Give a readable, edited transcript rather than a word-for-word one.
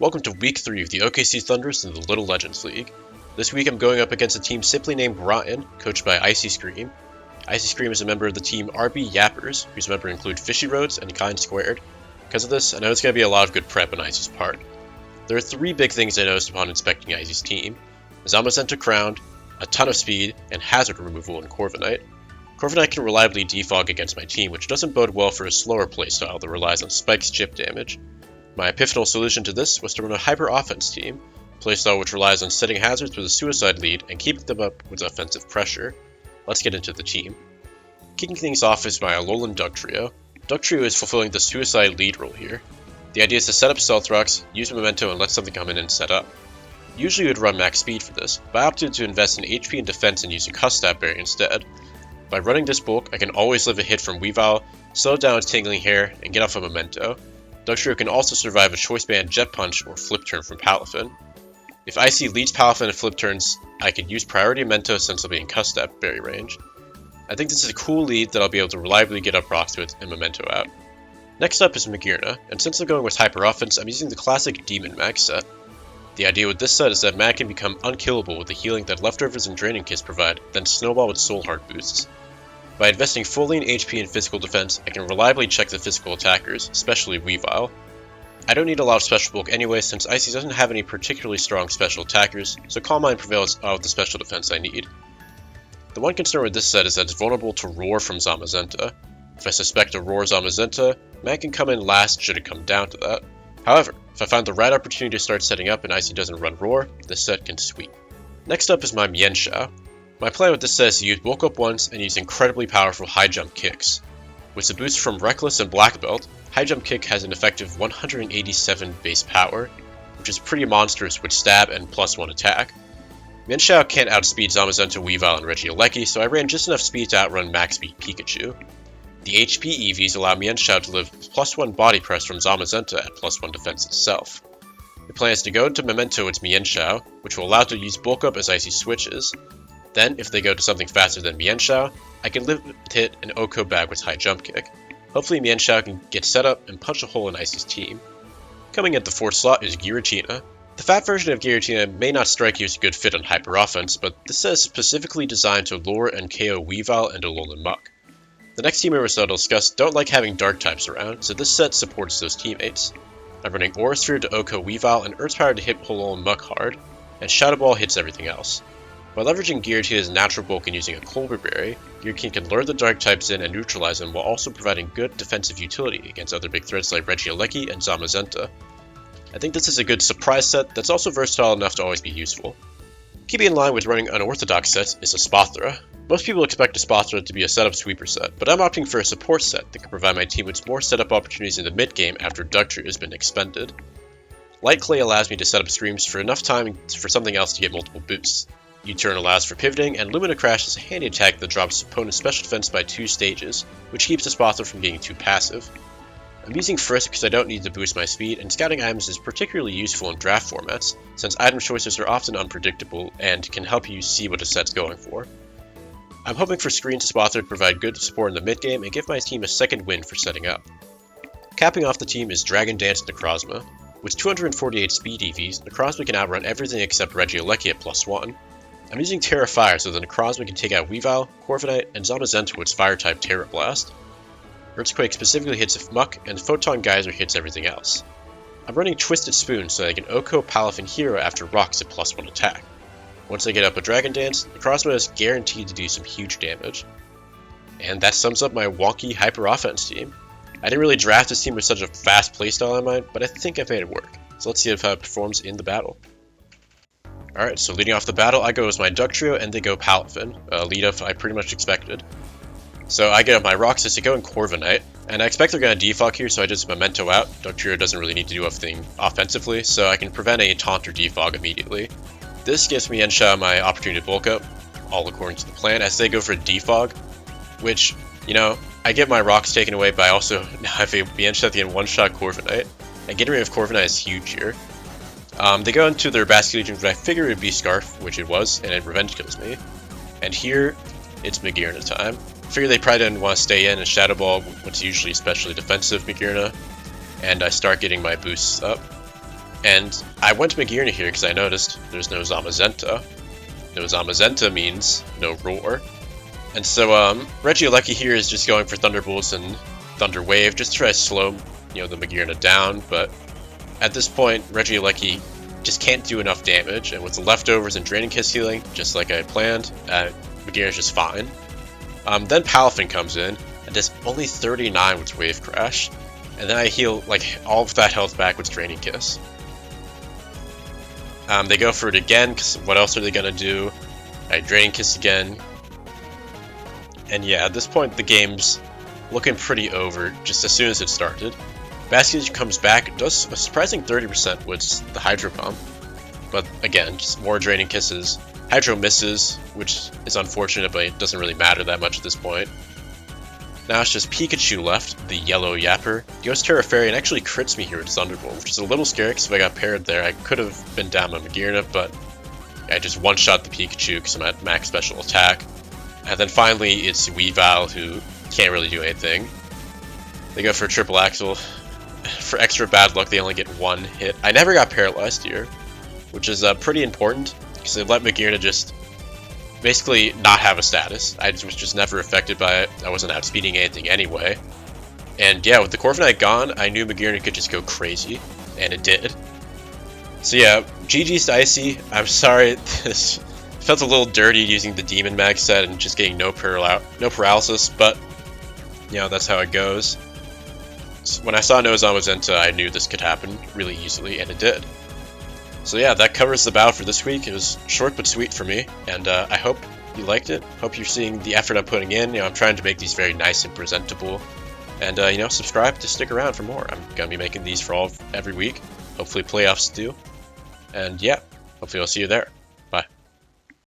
Welcome to Week 3 of the OKC Thunders in the Little Legends League. This week I'm going up against a team simply named Ryan, coached by IcyScream. IcyScream is a member of the team RB Yappers, whose members include Fishy Roads and Kind Squared. Because of this, I know it's going to be a lot of good prep on Icy's part. There are three big things I noticed upon inspecting Icy's team: Zamazenta Crowned, a ton of speed, and hazard removal in Corviknight. Corviknight can reliably defog against my team, which doesn't bode well for a slower playstyle that relies on Spike's chip damage. My epiphanal solution to this was to run a hyper-offense team, a playstyle which relies on setting hazards with a suicide lead and keeping them up with offensive pressure. Let's get into the team. Kicking things off is my Alolan Dugtrio. Dugtrio is fulfilling the suicide lead role here. The idea is to set up Stealth Rocks, use Memento, and let something come in and set up. Usually you would run max speed for this, but I opted to invest in HP and defense and use a Cuss Stab Berry instead. By running this bulk, I can always live a hit from Weavile, slow down its tingling hair, and get off a Memento. Dugtrio can also survive a Choice Band Jet Punch or Flip Turn from Palafin. If Icy leads Palafin and Flip Turns, I can use Priority Memento since I'll be in Cuss Stab Berry range. I think this is a cool lead that I'll be able to reliably get up rocks with and Memento out. Next up is Magearna, and since I'm going with Hyper Offense, I'm using the classic Demon Mag set. The idea with this set is that Mag can become unkillable with the healing that Leftovers and Draining Kits provide, then snowball with Soul Heart boosts. By investing fully in HP and physical defense, I can reliably check the physical attackers, especially Weavile. I don't need a lot of special bulk anyway since Icy doesn't have any particularly strong special attackers, so Calm Mind prevails out of the special defense I need. The one concern with this set is that it's vulnerable to Roar from Zamazenta. If I suspect a Roar Zamazenta, Mag can come in last should it come down to that. However, if I find the right opportunity to start setting up and Icy doesn't run Roar, this set can sweep. Next up is my Mienshao. My plan with this set is to use bulk up once and use incredibly powerful high jump kicks. With the boost from Reckless and Black Belt, high jump kick has an effective 187 base power, which is pretty monstrous with stab and +1 attack. Mienshao can't outspeed Zamazenta, Weavile, and Regieleki, so I ran just enough speed to outrun max speed Pikachu. The HP EVs allow Mienshao to live +1 body press from Zamazenta at +1 defense itself. The plan is to go into Memento its Mienshao, which will allow it to use bulk up as Icy switches. Then, if they go to something faster than Mienshao, I can live hit an Oko bag with high jump kick. Hopefully Mienshao can get set up and punch a hole in Icy's team. Coming at the 4th slot is Giratina. The fat version of Giratina may not strike you as a good fit on Hyper Offense, but this set is specifically designed to lure and KO Weavile and Alolan Muck. The next team members that I'll discuss don't like having dark types around, so this set supports those teammates. I'm running Aura Sphere to Oko Weavile and Earth Power to hit Alolan Muck hard, and Shadow Ball hits everything else. By leveraging Giratina's natural bulk and using a Colbur Berry, Giratina can lure the dark types in and neutralize them while also providing good defensive utility against other big threats like Regieleki and Zamazenta. I think this is a good surprise set that's also versatile enough to always be useful. Keeping in line with running unorthodox sets is a Spothra. Most people expect a Spothra to be a setup sweeper set, but I'm opting for a support set that can provide my team with more setup opportunities in the mid game after Dugtrio has been expended. Light Clay allows me to set up screams for enough time for something else to get multiple boosts. U-turn allows for pivoting, and Lumina Crash is a handy attack that drops opponent's special defense by 2 stages, which keeps the Spothra from getting too passive. I'm using Frisk because I don't need to boost my speed, and scouting items is particularly useful in draft formats, since item choices are often unpredictable and can help you see what a set's going for. I'm hoping for Screen to Spothra to provide good support in the mid game and give my team a second win for setting up. Capping off the team is Dragon Dance Necrozma. With 248 speed EVs, Necrozma can outrun everything except Regieleki at +1. I'm using Terra Fire so that Necrozma can take out Weavile, Corviknight, and Zamazenta with its Fire-type Terra Blast. Earthquake specifically hits Muck, and Photon Geyser hits everything else. I'm running Twisted Spoon so that I can Oko Palafin Hero after rocks at +1 attack. Once I get up a Dragon Dance, Necrozma is guaranteed to do some huge damage. And that sums up my wonky Hyper Offense team. I didn't really draft this team with such a fast playstyle in mind, but I think I've made it work. So let's see how it performs in the battle. Alright, so leading off the battle, I go as my Dugtrio and they go Palafin, a lead up I pretty much expected. So I get up my Roxas to go in Corviknight, and I expect they're going to defog here, so I just Memento out. Dugtrio doesn't really need to do anything offensively, so I can prevent a taunt or defog immediately. This gives me Mienshao my opportunity to bulk up, all according to the plan, as they go for a defog, which, you know, I get my rocks taken away, but I also now have a Mienshao that can one-shot Corviknight, and getting rid of Corviknight is huge here. They go into their Basket Legion, but I figure it would be Scarf, which it was, and it revenge kills me. And here, it's Magearna time. I figure they probably didn't want to stay in and Shadow Ball what's usually especially defensive Magearna, and I start getting my boosts up. And I went to Magirna here because I noticed there's no Zamazenta. No Zamazenta means no Roar. And so Regieleki here is just going for Thunderbolts and Thunder Wave just to try to slow, the Magirna down, but at this point Regieleki just can't do enough damage, and with the leftovers and Draining Kiss healing, just like I had planned, Magirna's just fine. Then Palafin comes in and does only 39 with Wave Crash, and then I heal like all of that health back with Draining Kiss. They go for it again, because what else are they gonna do? Draining Kiss again. And yeah, at this point the game's looking pretty over just as soon as it started. Basculage comes back, does a surprising 30% with the Hydro Pump. But again, just more Draining Kisses. Hydro misses, which is unfortunate, but it doesn't really matter that much at this point. Now it's just Pikachu left, the yellow Yapper. He goes Terra Fairy and actually crits me here with Thunderbolt, which is a little scary because if I got paired there, I could have been down on Magirna, but I just one-shot the Pikachu because I'm at max special attack. And then finally, it's Weavile, who can't really do anything. They go for a triple axle. For extra bad luck, they only get one hit. I never got paralyzed here, which is pretty important, because they let Magirna just basically not have a status. I was just never affected by it. I wasn't outspeeding anything anyway. And yeah, with the Corviknight gone, I knew Magirna could just go crazy, and it did. So yeah, GG's to Icy. I'm sorry, this felt a little dirty using the Demon Mag set and just getting no paralysis, but that's how it goes. So when I saw no Zamazenta, I knew this could happen really easily, and it did. So yeah, that covers the battle for this week. It was short but sweet for me, and I hope you liked it. Hope you're seeing the effort I'm putting in. I'm trying to make these very nice and presentable. And subscribe to stick around for more. I'm gonna be making these for every week. Hopefully playoffs too. And yeah, hopefully I'll see you there.